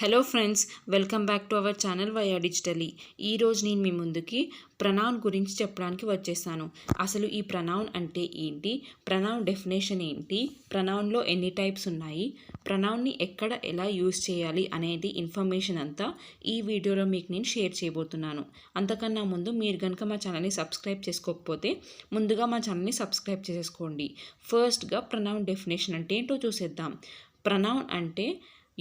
Hello friends, welcome back to our channel via digitally. ఈరోజు నేను మీ ముందుకి ప్రనౌన్ గురించి చెప్పడానికి వచ్చేసాను. అసలు ఈ ప్రనౌన్ అంటే ఏంటి, ప్రనౌన్ డెఫినేషన్ ఏంటి, ప్రనౌన్లో ఎన్ని టైప్స్ ఉన్నాయి, ప్రనౌన్ని ఎక్కడ ఎలా యూజ్ చేయాలి అనేది ఇన్ఫర్మేషన్ అంతా ఈ వీడియోలో మీకు నేను షేర్ చేయబోతున్నాను. అంతకన్నా ముందు మీరు కనుక మా ఛానల్ని సబ్స్క్రైబ్ చేసుకోకపోతే ముందుగా మా ఛానల్ని సబ్స్క్రైబ్ చేసేసుకోండి. ఫస్ట్గా ప్రనౌన్ డెఫినేషన్ అంటే ఏంటో చూసేద్దాం. ప్రనౌన్ అంటే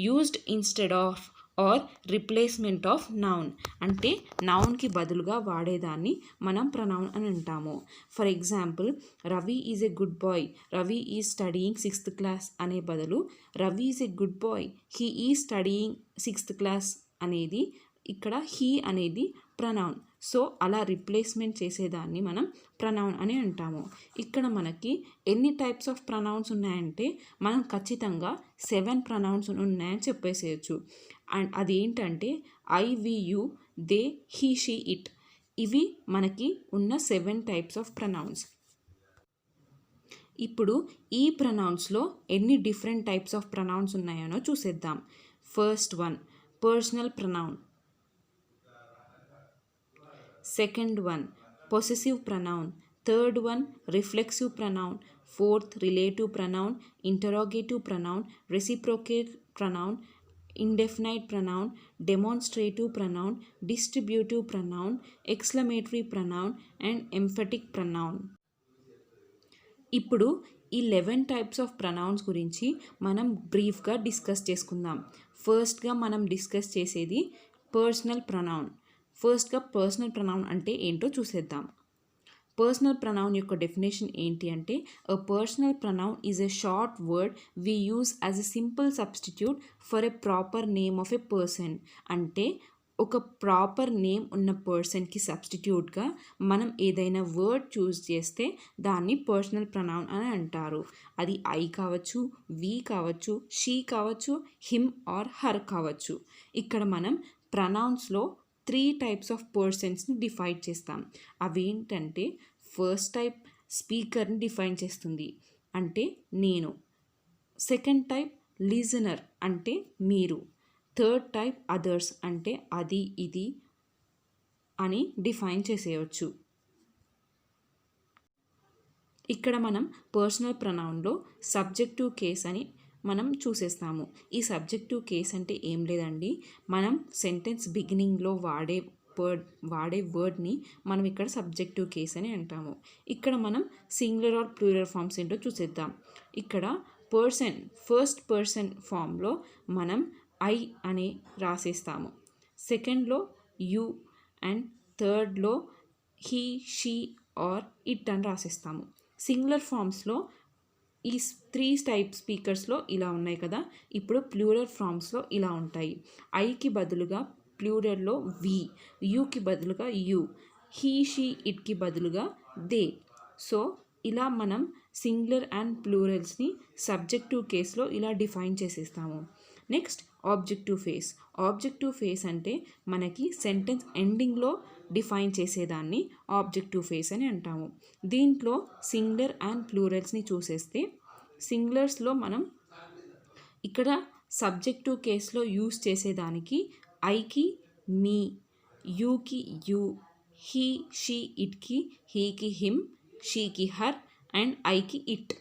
used instead of or replacement of noun, అంటే నౌన్కి బదులుగా వాడేదాన్ని మనం ప్రనౌన్ అని అంటాము. For example, Ravi is a good boy, Ravi is studying 6th class అనే బదులు Ravi is a good boy, he is studying 6th class అనేది ఇక్కడ హీ అనేది ప్రనౌన్. సో అలా రిప్లేస్మెంట్ చేసేదాన్ని మనం ప్రనౌన్ అని అంటాము. ఇక్కడ మనకి ఎన్ని టైప్స్ ఆఫ్ ప్రనౌన్స్ ఉన్నాయంటే మనం ఖచ్చితంగా 7 ప్రనౌన్స్ ఉన్నాయని చెప్పేసేయచ్చు. అండ్ అదేంటంటే I, we, you, they, he, she, it. ఇవి మనకి ఉన్న 7 టైప్స్ ఆఫ్ ప్రనౌన్స్. ఇప్పుడు ఈ ప్రనౌన్స్లో ఎన్ని డిఫరెంట్ టైప్స్ ఆఫ్ ప్రనౌన్స్ ఉన్నాయో చూసేద్దాం. First one, personal pronoun. Second one, possessive pronoun. Third one, reflexive pronoun. Fourth, relative pronoun, interrogative pronoun, reciprocate pronoun, indefinite pronoun, demonstrative pronoun, distributive pronoun, exclamatory pronoun and emphatic pronoun. ఇప్పుడు ఈ 11 types of pronouns గురించి మనం బ్రీఫ్గా discuss చేసుకుందాం. ఫస్ట్గా మనం discuss చేసేది personal pronoun. ఫస్ట్గా పర్సనల్ ప్రనౌన్ అంటే ఏంటో చూసేద్దాం. పర్సనల్ ప్రనౌన్ యొక్క డెఫినేషన్ ఏంటి అంటే, a personal pronoun is a short word we use as a simple substitute for a proper name of a person. అంటే ఒక ప్రాపర్ నేమ్ ఉన్న పర్సన్కి సబ్స్టిట్యూట్గా మనం ఏదైనా వర్డ్ చూస్ చేస్తే దాన్ని పర్సనల్ ప్రనౌన్ అని అంటారు. అది ఐ కావచ్చు, వి కావచ్చు, షీ కావచ్చు, హిమ్ ఆర్ హర్ కావచ్చు. ఇక్కడ మనం ప్రనౌన్స్లో 3 టైప్స్ ఆఫ్ పర్సన్స్ని డిఫైన్ చేస్తాం. అవేంటంటే, ఫస్ట్ టైప్ స్పీకర్ని డిఫైన్ చేస్తుంది, అంటే నేను. సెకండ్ టైప్ లిజనర్, అంటే మీరు. థర్డ్ టైప్ అదర్స్, అంటే అది ఇది అని డిఫైన్ చేసేయచ్చు. ఇక్కడ మనం పర్సనల్ ప్రనౌన్లో సబ్జెక్టివ్ కేస్ అని మనం చూసేస్తాము. ఈ సబ్జెక్టివ్ కేస్ అంటే ఏం లేదండి, మనం సెంటెన్స్ బిగినింగ్లో వాడే వర్డ్ని మనం ఇక్కడ సబ్జెక్టివ్ కేస్ అని అంటాము. ఇక్కడ మనం సింగులర్ ఆర్ ప్లూరల్ ఫామ్స్ ఏంటో చూసేద్దాం. ఇక్కడ పర్సన్, ఫస్ట్ పర్సన్ ఫామ్లో మనం ఐ అని రాసేస్తాము. సెకండ్లో యు అండ్ థర్డ్లో హీ, షీ ఆర్ ఇట్ అని రాసేస్తాము. సింగులర్ ఫామ్స్లో ఈ 3 టైప్ స్పీకర్స్లో ఇలా ఉన్నాయి కదా. ఇప్పుడు ప్లూరల్ ఫామ్స్లో ఇలా ఉంటాయి. ఐకి బదులుగా ప్లూరల్లో వి, యుకి బదులుగా యు, హీ, షీ, ఇట్కి బదులుగా దే. సో ఇలా మనం సింగులర్ అండ్ ప్లూరల్స్ని సబ్జెక్టివ్ కేస్లో ఇలా డిఫైన్ చేసేస్తాము. Next objective face. Objective face అంటే మనకి సెంటెన్స్ ఎండింగ్లో డిఫైన్ చేసేదాన్ని ఆబ్జెక్టివ్ ఫేస్ అని అంటాము. దీంట్లో సింగులర్ అండ్ ప్లూరల్స్ని చూసేస్తే, సింగులర్స్లో మనం ఇక్కడ సబ్జెక్టివ్ కేస్లో యూస్ చేసేదానికి ఐకి మీ, యూకి యూ, హీ, షీ, ఇట్కి హీకి హిమ్, షీకి హర్ అండ్ ఐకి ఇట్.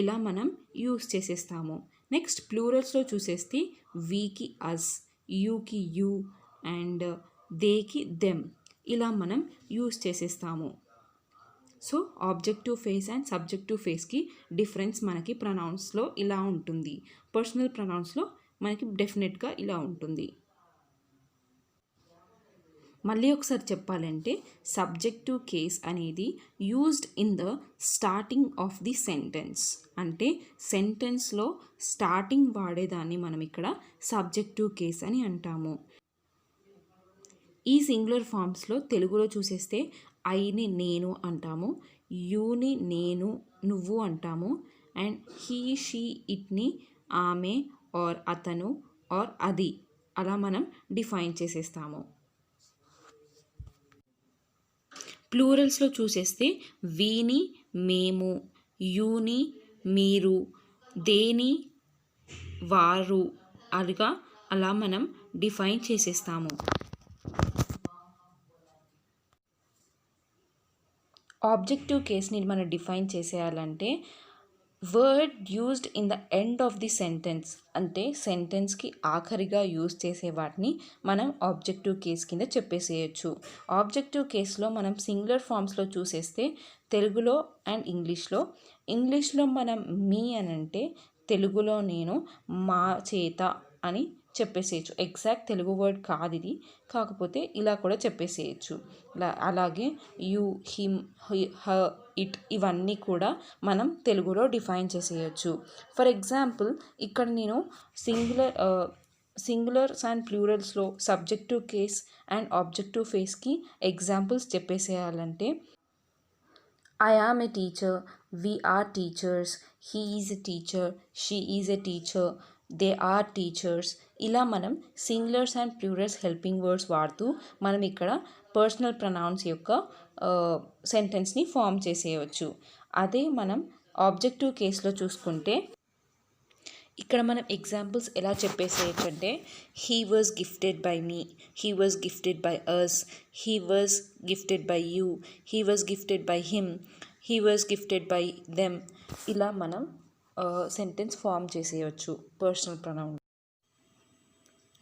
ఇలా మనం యూస్ చేసేస్తాము. నెక్స్ట్ ప్లూరల్స్లో చూసేస్తే వీకి అస్, యూకి యూ అండ్ దేకి దెమ్. ఇలా మనం యూస్ చేసేస్తాము. So objective face and subjective ఫేస్కి డిఫరెన్స్ మనకి ప్రనౌన్స్లో ఇలా ఉంటుంది. పర్సనల్ ప్రనౌన్స్లో మనకి డెఫినెట్గా ఇలా ఉంటుంది. మళ్ళీ ఒకసారి చెప్పాలంటే, సబ్జెక్టివ్ కేస్ అనేది used in the starting of the sentence, అంటే సెంటెన్స్లో స్టార్టింగ్ వాడేదాన్ని మనం ఇక్కడ సబ్జెక్టివ్ కేస్ అని అంటాము. ఈ సింగులర్ ఫామ్స్లో తెలుగులో చూసేస్తే ఐని నేను అంటాము, యూని నేను, నువ్వు అంటాము, అండ్ హీ, షీ, ఇట్ని ఆమె ఆర్ అతను ఆర్ అది అలా మనం డిఫైన్ చేసేస్తాము. ప్లూరల్స్లో చూసేస్తే వీని మేము, యూని మీరు, దేని వారు, అదిగా అలా మనం డిఫైన్ చేసేస్తాము. ఆబ్జెక్టివ్ కేస్ని మనం డిఫైన్ చేసేయాలంటే word used in the end of the sentence, అంటే సెంటెన్స్కి ఆఖరిగా యూజ్ చేసే వాటిని మనం ఆబ్జెక్టివ్ కేస్ కింద చెప్పేసేయచ్చు. ఆబ్జెక్టివ్ కేస్లో మనం సింగులర్ ఫామ్స్లో చూసేస్తే తెలుగులో అండ్ ఇంగ్లీష్లో మనం మీ అని అంటే తెలుగులో నేను మా చేత అని చెప్పేసేయచ్చు. ఎగ్జాక్ట్ తెలుగు వర్డ్ కాదు ఇది, కాకపోతే ఇలా కూడా చెప్పేసేయచ్చు. అలాగే యూ, హిమ్, హర్, ఇట్ ఇవన్నీ కూడా మనం తెలుగులో డిఫైన్ చేసేయచ్చు. ఫర్ ఎగ్జాంపుల్ ఇక్కడ నేను సింగులర్స్ అండ్ ప్లూరల్స్లో సబ్జెక్టివ్ కేస్ అండ్ ఆబ్జెక్టివ్ ఫేస్కి ఎగ్జాంపుల్స్ చెప్పేసేయాలంటే I am a teacher, we are teachers, he is a teacher, she is a teacher, they are teachers. ఇలా మనం singulars and plurals helping words వాడుతూ మనం ఇక్కడ పర్సనల్ ప్రొనౌన్స్ యొక్క సెంటెన్స్ని form చేసేయవచ్చు. అదే మనం ఆబ్జెక్టివ్ కేస్లో చూసుకుంటే ఇక్కడ మనం ఎగ్జాంపుల్స్ ఎలా చెప్పేసేయచ్చు అంటే he was gifted by me, he was gifted by us, he was gifted by you, he was gifted by him, he was gifted by them. ఇలా మనం సెంటెన్స్ ఫామ్ చేసేయచ్చు personal pronoun.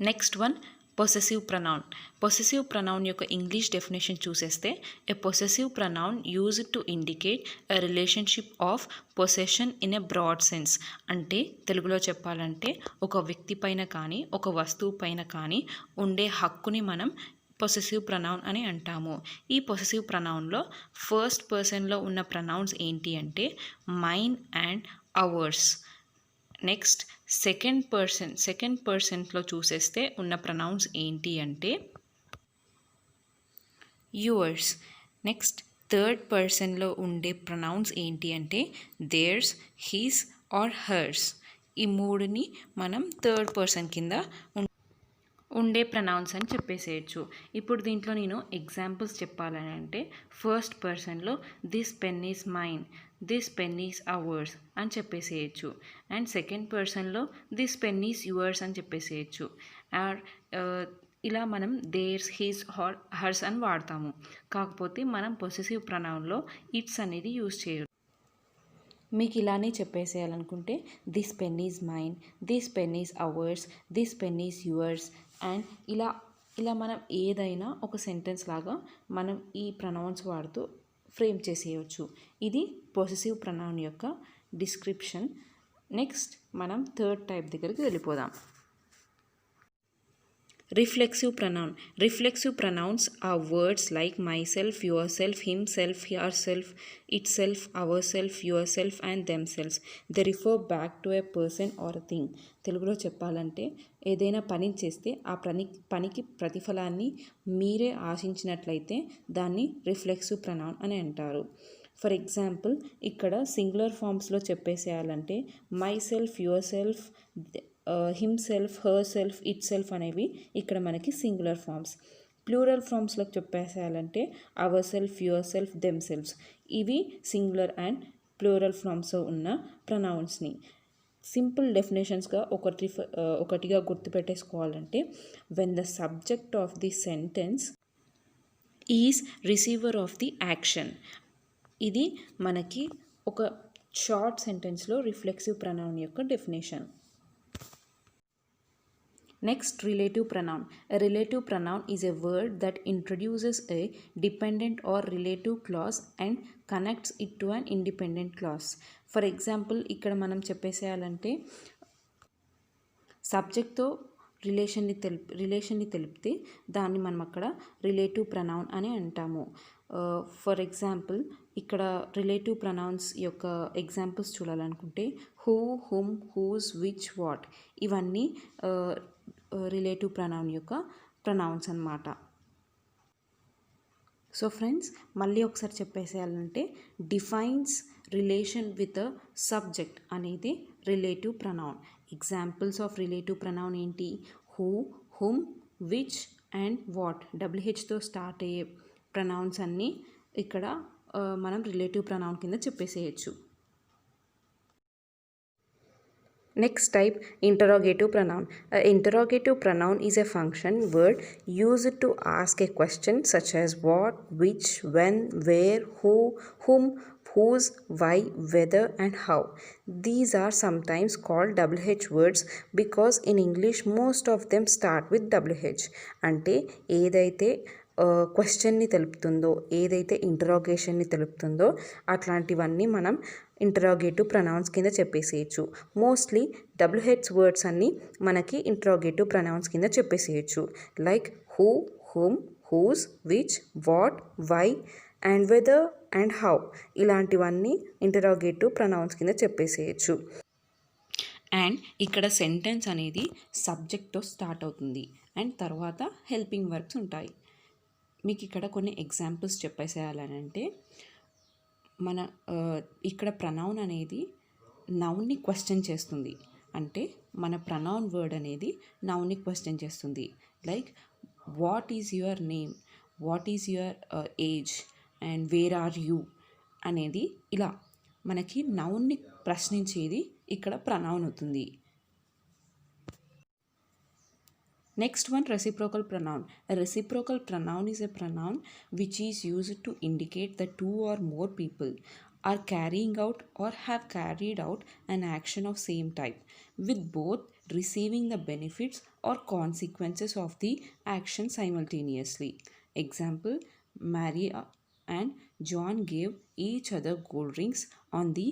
Next one possessive pronoun. Possessive pronoun యొక్క English definition చూసేస్తే a possessive pronoun used to indicate a relationship of possession in a broad sense. అంటే తెలుగులో చెప్పాలంటే ఒక వ్యక్తి పైన కానీ ఒక వస్తువు పైన కానీ ఉండే హక్కుని మనం పొసెసివ్ ప్రొనౌన్ అని అంటాము. ఈ పొసెసివ్ ప్రొనౌన్లో ఫస్ట్ పర్సన్లో ఉన్న ప్రొనౌన్స్ ఏంటి అంటే mine and ours. Next second పర్సన్లో చూసేస్తే ఉన్న ప్రొనౌన్స్ ఏంటి అంటే యువర్స్. నెక్స్ట్ థర్డ్ పర్సన్లో ఉండే ప్రొనౌన్స్ ఏంటి అంటే దేర్స్, హిస్ ఆర్ హర్స్. ఈ మూడుని మనం థర్డ్ పర్సన్ కింద ఉండే ప్రొనౌన్స్ అని చెప్పేసేయచ్చు. ఇప్పుడు దీంట్లో నేను ఎగ్జాంపుల్స్ చెప్పాలని అంటే ఫస్ట్ పర్సన్లో this pen is mine, this pen is ours అని చెప్పేసేయచ్చు. అండ్ సెకండ్ పర్సన్లో దిస్ పెన్ ఈజ్ యువర్స్ అని చెప్పేసేయచ్చు. ఆర్ ఇలా మనం దేర్స్, హిస్, హర్స్ అని వాడతాము. కాకపోతే మనం పొసెసివ్ ప్రొనౌన్లో ఇట్స్ అనేది యూజ్ చేయరు. మీకు ఇలానే చెప్పేసేయాలనుకుంటే this pen is mine, this pen is ours, this pen is yours. And ఇలా మనం ఏదైనా ఒక సెంటెన్స్ లాగా మనం ఈ ప్రొనౌన్స్ వాడుతూ ఫ్రేమ్ చేసేయచ్చు. ఇది పొసెసివ్ ప్రొనౌన్ యొక్క డిస్క్రిప్షన్. నెక్స్ట్ మనం థర్డ్ టైప్ దగ్గరికి వెళ్ళిపోదాం. Reflexive pronoun. Reflexive pronouns are words like myself, yourself, himself, herself, itself, ourself, yourself and themselves. They refer back to a person or a thing. తెలుగులో చెప్పాలంటే ఏదైనా పని చేస్తే ఆ పనికి ప్రతిఫలాన్ని మీరే ఆశించినట్లయితే దాన్ని రిఫ్లెక్సివ్ ప్రొనౌన్ అని అంటారు. ఫర్ ఎగ్జాంపుల్ ఇక్కడ సింగులర్ ఫామ్స్లో చెప్పేసేయాలంటే myself, yourself, himself, herself, itself అనేవి ఇక్కడ మనకి సింగులర్ ఫామ్స్. ప్లూరల్ ఫామ్స్లో చెప్పేసేయాలంటే ourself, yourself, themselves. ఇవి సింగులర్ అండ్ ప్లూరల్ ఫామ్స్లో ఉన్న ప్రొనౌన్స్ని సింపుల్ డెఫినేషన్స్గా ఒకటిగా గుర్తుపెట్టేసుకోవాలంటే when the subject of the sentence is receiver of the action. ఇది మనకి ఒక షార్ట్ సెంటెన్స్లో రిఫ్లెక్సివ్ ప్రొనౌన్ యొక్క definition. Next, relative pronoun. A relative pronoun is a word that introduces a dependent or relative clause and connects it to an independent clause. For example, ఇక్కడ మనం చెప్పేసేయాలంటే సబ్జెక్ట్తో రిలేషన్ని తెలిపితే దాన్ని మనం అక్కడ రిలేటివ్ ప్రొనౌన్ అని అంటాము. ఫర్ ఎగ్జాంపుల్ ఇక్కడ రిలేటివ్ ప్రొనౌన్స్ యొక్క ఎగ్జాంపుల్స్ చూడాలనుకుంటే who, whom, whose, which, what ఇవన్నీ రిలేటివ్ ప్రొనౌన్ యొక్క ప్రొనౌన్స్ అన్నమాట. సో ఫ్రెండ్స్ మళ్ళీ ఒకసారి చెప్పేసేయాలంటే defines relation with a subject అనేది relative pronoun. Examples of relative pronoun ఏంటి? Who, whom, which and what. WHతో స్టార్ట్ అయ్యే ప్రొనౌన్స్ అన్నీ ఇక్కడ మనం రిలేటివ్ ప్రొనౌన్ కింద చెప్పేసేయచ్చు. Next type, interrogative pronoun. An interrogative pronoun is a function word used to ask a question such as what, which, when, where, who, whom, whose, why, whether, and how. These are sometimes called WH words because in English most of them start with WH. అంటే ఏదైతే క్వశ్చన్ని తెలుపుతుందో, ఏదైతే ఇంటరాగేషన్ని తెలుపుతుందో అట్లాంటివన్నీ మనం interrogative pronouns కింద చెప్పేసేయచ్చు. Mostly WH words అన్నీ మనకి interrogative pronouns కింద చెప్పేసేయచ్చు. Like who, whom, whose, which, what, why and whether and how. ఇలాంటివన్నీ ఇంటరాగేటివ్ ప్రొనౌన్స్ కింద చెప్పేసేయచ్చు. అండ్ ఇక్కడ సెంటెన్స్ అనేది సబ్జెక్ట్తో స్టార్ట్ అవుతుంది అండ్ తర్వాత హెల్పింగ్ వర్బ్స్ ఉంటాయి. మీకు ఇక్కడ కొన్ని ఎగ్జాంపుల్స్ చెప్పేసేయాలని అంటే మన ఇక్కడ ప్రనౌన్ అనేది నౌన్ని క్వశ్చన్ చేస్తుంది. అంటే మన ప్రనౌన్ వర్డ్ అనేది నౌన్ని క్వశ్చన్ చేస్తుంది. Like what is your name, what is your age and where are you అనేది ఇలా మనకి నౌన్ని ప్రశ్నించేది ఇక్కడ ప్రనౌన్ అవుతుంది. Next one, reciprocal pronoun. A reciprocal pronoun is a pronoun which is used to indicate that two or more people are carrying out or have carried out an action of same type, with both receiving the benefits or consequences of the action simultaneously. Example, Maria and John gave each other gold rings on the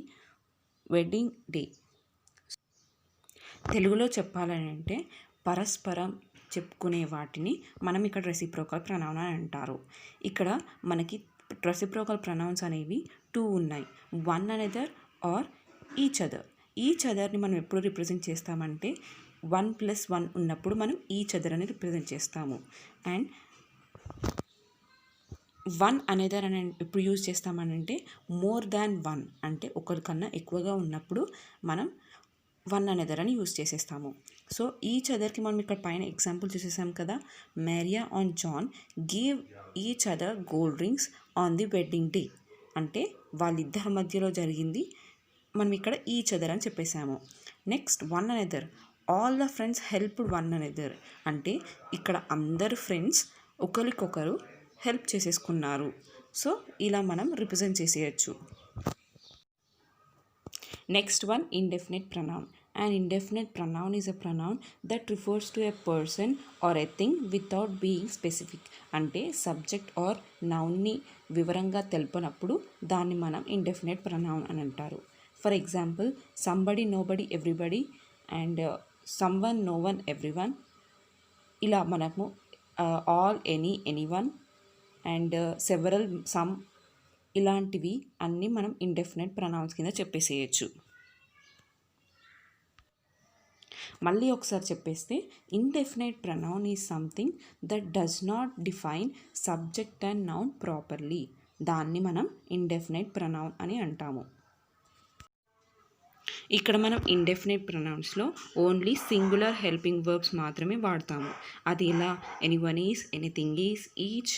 wedding day. తెలుగులో చెప్పాలని అంటే పరస్పరం చెప్పుకునే వాటిని మనం ఇక్కడ reciprocal pronoun అని అంటారు. ఇక్కడ మనకి రెసిప్రోకల్ ప్రొనౌన్స్ అనేవి 2 ఉన్నాయి. One another or each other. Each అదర్ని మనం ఎప్పుడు రిప్రజెంట్ చేస్తామంటే 1+1 ఉన్నప్పుడు మనం ఈచ్ అదర్ అని రిప్రజెంట్ చేస్తాము. అండ్ వన్ అనదర్ అని ఎప్పుడు యూజ్ చేస్తామనంటే మోర్ దాన్ వన్, అంటే ఒకరికన్నా ఎక్కువగా ఉన్నప్పుడు మనం వన్ అనదర్ అని యూజ్ చేసేస్తాము. సో ఈచ్ అదర్కి మనం ఇక్కడ పైన ఎగ్జాంపుల్ చూసేసాం కదా. Maria and John gave each other gold rings on the wedding day. అంటే వాళ్ళిద్దరి మధ్యలో జరిగింది, మనం ఇక్కడ ఈచ్ అదర్ అని చెప్పేసాము. Next one another, all the friends helped one another. అంటే ఇక్కడ అందరు ఫ్రెండ్స్ ఒకరికొకరు హెల్ప్ చేసేసుకున్నారు. సో ఇలా మనం రిప్రజెంట్ చేసేయచ్చు. Next one, indefinite pronoun. An indefinite pronoun is a pronoun that refers to a person or a thing without being specific. అంటే subject or నౌన్ని వివరంగా తెలపనప్పుడు దాన్ని మనం ఇండెఫినెట్ ప్రొనౌన్ అని అంటారు. For example, somebody, nobody, everybody and someone, no one, everyone. ఇలా మనము all, any, anyone and several, some ఇలాంటివి అన్నీ మనం ఇండెఫినెట్ ప్రొనౌన్స్ కింద చెప్పేసేయచ్చు. మళ్ళీ ఒకసారి చెప్పేస్తే, indefinite pronoun is something that does not define subject and noun properly. దాన్ని మనం ఇండెఫినెట్ ప్రొనౌన్ అని అంటాము. ఇక్కడ మనం ఇండెఫినెట్ ప్రొనౌన్స్లో ఓన్లీ సింగులర్ హెల్పింగ్ వర్బ్స్ మాత్రమే వాడతాము. అది ఎలా, anyone is, anything is, each,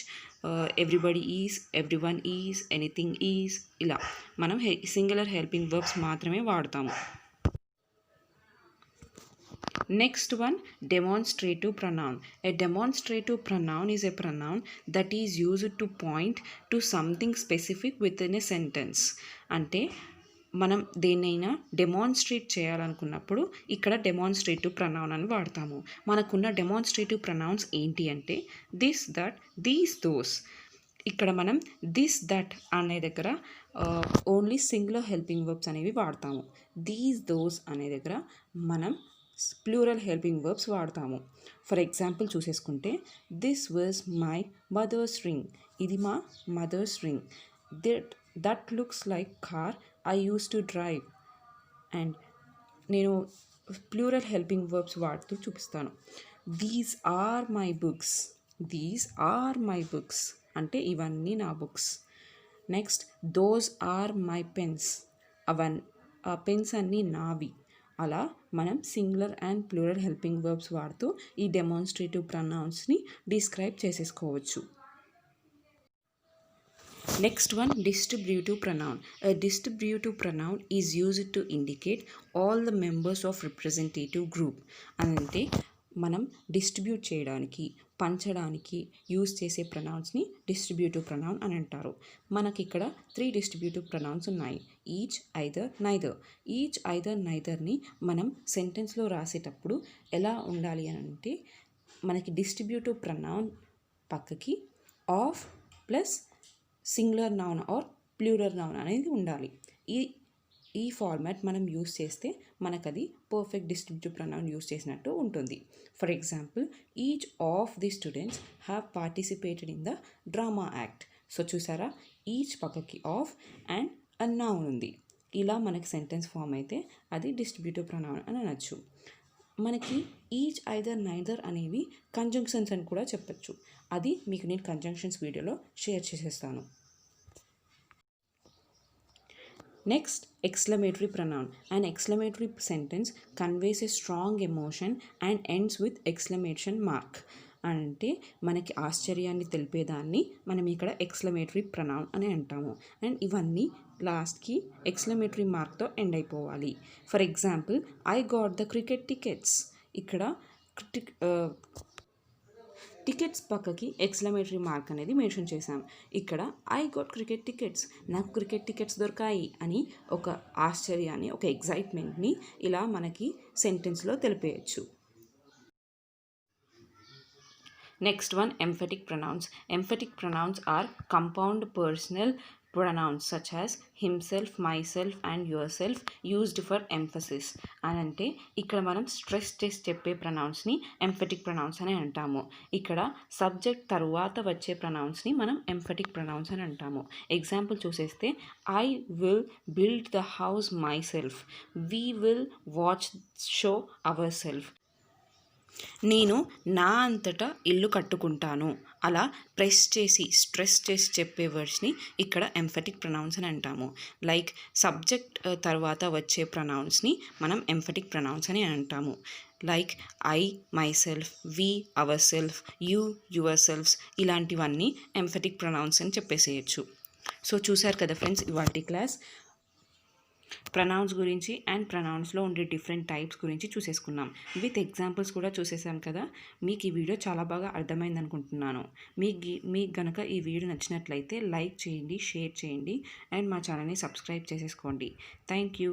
everybody is, everyone is, anything is, ఇలా మనం సింగులర్ హెల్పింగ్ వర్బ్స్ మాత్రమే వాడతాము. Next one, demonstrative pronoun. A demonstrative pronoun is a pronoun that is used to point to something specific within a sentence. అంటే మనం దేన్నైనా demonstrate చేయాలనుకున్నప్పుడు ఇక్కడ demonstrative pronoun అని వాడతాము. మనకున్న డెమాన్స్ట్రేటివ్ ప్రొనౌన్స్ ఏంటి అంటే దిస్, దట్, దీస్, దోస్. ఇక్కడ మనం దిస్, దట్ అనే దగ్గర ఓన్లీ సింగులర్ హెల్పింగ్ వర్బ్స్ అనేవి వాడతాము. దీస్, దోస్ అనే దగ్గర మనం ప్లూరల్ హెల్పింగ్ వర్బ్స్ వాడతాము. ఫర్ ఎగ్జాంపుల్ చూసేసుకుంటే, this was my mother's ring. ఇది మా mother's ring. That looks like car I use to drive. And నేను ప్లూరల్ హెల్పింగ్ వర్బ్స్ వాడుతూ చూపిస్తాను. These are my books. These are my books అంటే ఇవన్నీ నా books. Next, those are my pens. ఆ pens అన్నీ నావి. అలా మనం singular and plural helping verbs వాడుతూ ఈ డెమాన్స్ట్రేటివ్ ప్రొనౌన్స్ని డిస్క్రైబ్ చేసేసుకోవచ్చు. Next one, distributive pronoun. A distributive pronoun is used to indicate all the members of representative group. అంటే మనం డిస్ట్రిబ్యూట్ చేయడానికి పంచడానికి యూజ్ చేసే ప్రొనౌన్స్ని డిస్ట్రిబ్యూటివ్ ప్రొనౌన్ అని అంటారు. మనకి ఇక్కడ 3 డిస్ట్రిబ్యూటివ్ ప్రొనౌన్స్ ఉన్నాయి. Each, either, neither. Each, either, నైదర్ని మనం సెంటెన్స్లో రాసేటప్పుడు ఎలా ఉండాలి అని అంటే మనకి డిస్ట్రిబ్యూటివ్ ప్రొనౌన్ పక్కకి of plus singular noun or plural noun అనేది ఉండాలి. ఈ ఫార్మాట్ మనం యూస్ చేస్తే మనకు అది పర్ఫెక్ట్ డిస్ట్రిబ్యూటివ్ ప్రొనౌన్ యూస్ చేసినట్టు ఉంటుంది. For example, each of the students have participated in the drama act. So చూసారా, ఈచ్ పక్కకి ఆఫ్ అండ్ అ నౌన్ ఉంది. ఇలా మనకి సెంటెన్స్ ఫామ్ అయితే అది డిస్ట్రిబ్యూటివ్ ప్రొనౌన్ అని అనొచ్చు. మనకి ఈచ్, ఐదర్, నైదర్ అనేవి కంజంక్షన్స్ అని కూడా చెప్పచ్చు. అది మీకు నేను కంజంక్షన్స్ వీడియోలో షేర్ చేసేస్తాను. Next, exclamatory pronoun. An exclamatory sentence conveys a strong emotion and ends with exclamation mark. అంటే మనకి ఆశ్చర్యాన్ని తెలిపేదాన్ని మనం ఇక్కడ ఎక్స్క్లమేటరీ ప్రొనౌన్ అని అంటాము. అండ్ ఇవన్నీ లాస్ట్కి ఎక్స్క్లమేటరీ మార్క్తో ఎండ్ అయిపోవాలి. For example, I got the cricket tickets. ఇక్కడ టికెట్స్ పక్కకి ఎక్స్క్లమేటరీ మార్క్ అనేది మెన్షన్ చేశాం. ఇక్కడ ఐ గాట్ క్రికెట్ టికెట్స్, నాకు క్రికెట్ టికెట్స్ దొరికాయి అని ఒక ఆశ్చర్యాన్ని, ఒక ఎగ్జైట్మెంట్ని ఇలా మనకి సెంటెన్స్లో తెలిపేయచ్చు. Next one, emphatic pronouns. Emphatic pronouns are compound personal pronouns such as himself, myself and yourself used for emphasis. అని అంటే ఇక్కడ మనం స్ట్రెస్ చేసి చెప్పే ప్రొనౌన్స్ని ఎంఫటిక్ ప్రొనౌన్స్ అని అంటాము. ఇక్కడ సబ్జెక్ట్ తరువాత వచ్చే ప్రొనౌన్స్ని మనం ఎంఫటిక్ ప్రొనౌన్స్ అని అంటాము. ఎగ్జాంపుల్ చూసేస్తే, I will build the house myself, we will watch show ourself. నేను నా అంతటా ఇల్లు కట్టుకుంటాను. అలా ప్రెస్ చేసి స్ట్రెస్ చేసి చెప్పే వర్డ్స్ని ఇక్కడ ఎంఫటిక్ ప్రొనౌన్స్ అని అంటాము. లైక్ సబ్జెక్ట్ తర్వాత వచ్చే ప్రొనౌన్స్ని మనం ఎంఫటిక్ ప్రొనౌన్స్ అని అంటాము. Like I, myself, we, ourself, you, yourselves, ఇలాంటివన్నీ ఎంఫటిక్ ప్రొనౌన్స్ అని చెప్పేసేయచ్చు. సో చూసారు కదా ఫ్రెండ్స్, ఇవాల్టి క్లాస్ ప్రొనౌన్స్ గురించి అండ్ ప్రొనౌన్స్లో ఉండే డిఫరెంట్ టైప్స్ గురించి చూసేసుకున్నాం. విత్ ఎగ్జాంపుల్స్ కూడా చూసేసాం కదా. మీకు ఈ వీడియో చాలా బాగా అర్థమైంది అనుకుంటున్నాను. మీకు గనక ఈ వీడియో నచ్చినట్లయితే లైక్ చేయండి, షేర్ చేయండి అండ్ మా ఛానల్ని సబ్స్క్రైబ్ చేసేసుకోండి. Thank you.